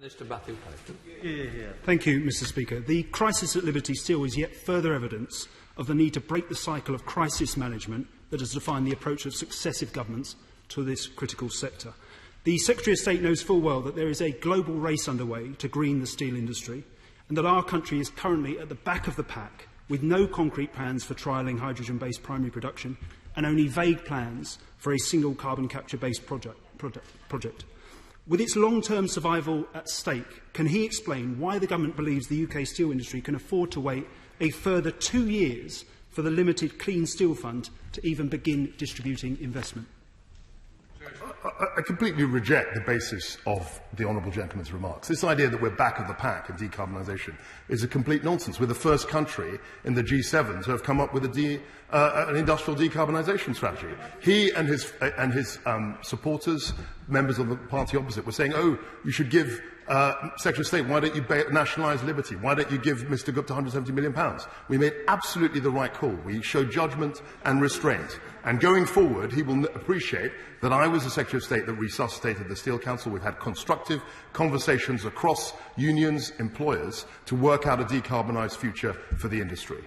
Mr. Matthew-Paton. Thank you, Mr. Speaker. The crisis at Liberty Steel is yet further evidence of the need to break the cycle of crisis management that has defined the approach of successive governments to this critical sector. The Secretary of State knows full well that there is a global race underway to green the steel industry, and that our country is currently at the back of the pack with no concrete plans for trialling hydrogen-based primary production and only vague plans for a single carbon capture-based project. With its long-term survival at stake, can he explain why the government believes the UK steel industry can afford to wait a further 2 years for the limited Clean Steel Fund to even begin distributing investment? I completely reject the basis of the honourable gentleman's remarks. This idea that we're back of the pack in decarbonisation is a complete nonsense. We're the first country in the G7 to have come up with an industrial decarbonisation strategy. He and his supporters, members of the party opposite, were saying, oh, you should give Secretary of State, why don't you nationalise Liberty? Why don't you give Mr Gupta £170 million? We made absolutely the right call. We showed judgment and restraint. And going forward, he will appreciate that I was the Secretary of State that resuscitated the Steel Council. We've had constructive conversations across unions, employers, to work out a decarbonised future for the industry.